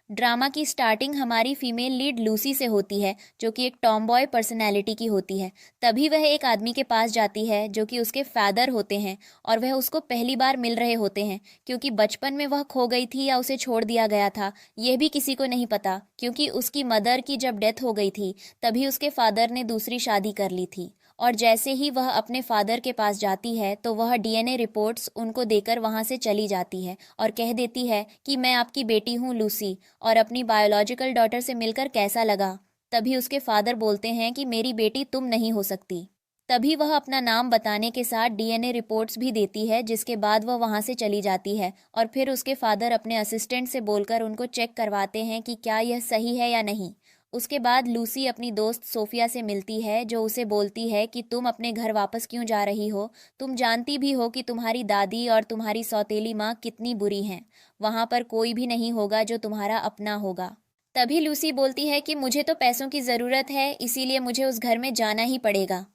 Drama की starting हमारी female lead Lucy से होती है, जो कि एक टॉमबॉय पर्सनैलिटी की होती है। तभी वह एक आदमी के पास जाती है जो कि उसके फादर होते हैं, और वह उसको पहली बार मिल रहे होते हैं, क्योंकि बचपन में वह खो गई थी या उसे छोड़ दिया गया था यह भी किसी को नहीं पता, क्योंकि उसकी मदर की जब डेथ हो गई थी तभी उसके फादर ने दूसरी शादी कर ली थी। और जैसे ही वह अपने फादर के पास जाती है तो वह डीएनए रिपोर्ट्स उनको देकर वहां से चली जाती है और कह देती है कि मैं आपकी बेटी हूँ लूसी, और अपनी बायोलॉजिकल डॉटर से मिलकर कैसा लगा। तभी उसके फादर बोलते हैं कि मेरी बेटी तुम नहीं हो सकती। तभी वह अपना नाम बताने के साथ डीएनए रिपोर्ट्स भी देती है, जिसके बाद वह वहां से चली जाती है। और फिर उसके फादर अपने असिस्टेंट से बोलकर उनको चेक करवाते हैं कि क्या यह सही है या नहीं। उसके बाद लूसी अपनी दोस्त सोफिया से मिलती है, जो उसे बोलती है कि तुम अपने घर वापस क्यों जा रही हो। तुम जानती भी हो कि तुम्हारी दादी और तुम्हारी सौतेली माँ कितनी बुरी हैं। वहां पर कोई भी नहीं होगा जो तुम्हारा अपना होगा। तभी लूसी बोलती है कि मुझे तो पैसों की ज़रूरत है, इसीलिए मुझे उस घर में जाना ही पड़ेगा।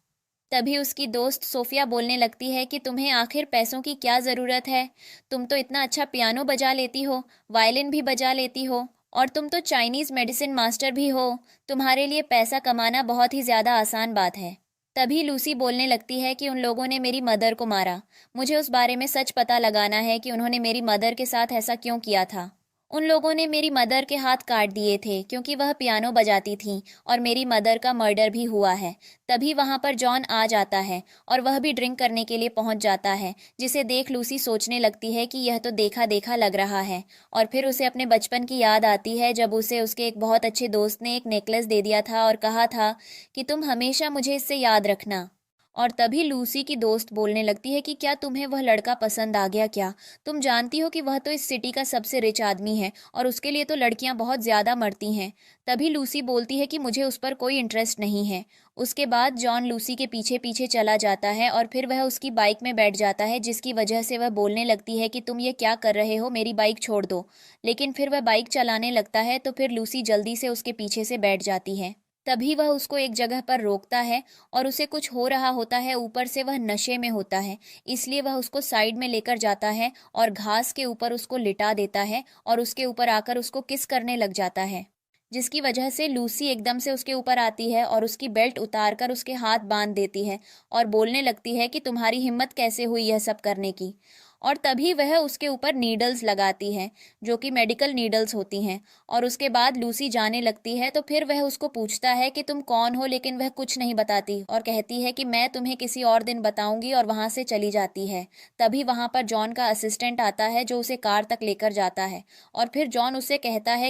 तभी उसकी दोस्त सोफिया बोलने लगती है कि तुम्हें आखिर पैसों की क्या ज़रूरत है। तुम तो इतना अच्छा पियानो बजा लेती हो, वायलिन भी बजा लेती हो, और तुम तो चाइनीज़ मेडिसिन मास्टर भी हो। तुम्हारे लिए पैसा कमाना बहुत ही ज़्यादा आसान बात है। तभी लूसी बोलने लगती है कि उन लोगों ने मेरी मदर को मारा। मुझे उस बारे में सच पता लगाना है कि उन्होंने मेरी मदर के साथ ऐसा क्यों किया था। उन लोगों ने मेरी मदर के हाथ काट दिए थे क्योंकि वह पियानो बजाती थी, और मेरी मदर का मर्डर भी हुआ है। तभी वहां पर जॉन आ जाता है और वह भी ड्रिंक करने के लिए पहुंच जाता है, जिसे देख लूसी सोचने लगती है कि यह तो देखा देखा लग रहा है। और फिर उसे अपने बचपन की याद आती है, जब उसे उसके एक बहुत अच्छे दोस्त ने एक नेकलेस दे दिया था और कहा था कि तुम हमेशा मुझे इससे याद रखना। और तभी लूसी की दोस्त बोलने लगती है कि क्या तुम्हें वह लड़का पसंद आ गया क्या। तुम जानती हो कि वह तो इस सिटी का सबसे रिच आदमी है, और उसके लिए तो लड़कियां बहुत ज़्यादा मरती हैं। तभी लूसी बोलती है कि मुझे उस पर कोई इंटरेस्ट नहीं है। उसके बाद जॉन लूसी के पीछे पीछे चला जाता है, और फिर वह उसकी बाइक में बैठ जाता है, जिसकी वजह से वह बोलने लगती है कि तुम ये क्या कर रहे हो, मेरी बाइक छोड़ दो। लेकिन फिर वह बाइक चलाने लगता है, तो फिर लूसी जल्दी से उसके पीछे से बैठ जाती है। तभी वह उसको एक जगह पर रोकता है, और उसे कुछ हो रहा होता है, ऊपर से वह नशे में होता है, इसलिए वह उसको साइड में लेकर जाता है और घास के ऊपर उसको लिटा देता है, और उसके ऊपर आकर उसको किस करने लग जाता है, जिसकी वजह से लूसी एकदम से उसके ऊपर आती है और उसकी बेल्ट उतारकर उसके हाथ बांध देती है, और बोलने लगती है कि तुम्हारी हिम्मत कैसे हुई यह सब करने की। और तभी वह उसके ऊपर नीडल्स लगाती है, जो कि मेडिकल नीडल्स होती हैं। और उसके बाद लूसी जाने लगती है, तो फिर वह उसको पूछता है कि तुम कौन हो, लेकिन वह कुछ नहीं बताती और कहती है कि मैं तुम्हें किसी और दिन बताऊंगी, और वहां से चली जाती है। तभी वहां पर जॉन का असिस्टेंट आता है, जो उसे कार तक लेकर जाता है, और फिर जॉन उसे कहता है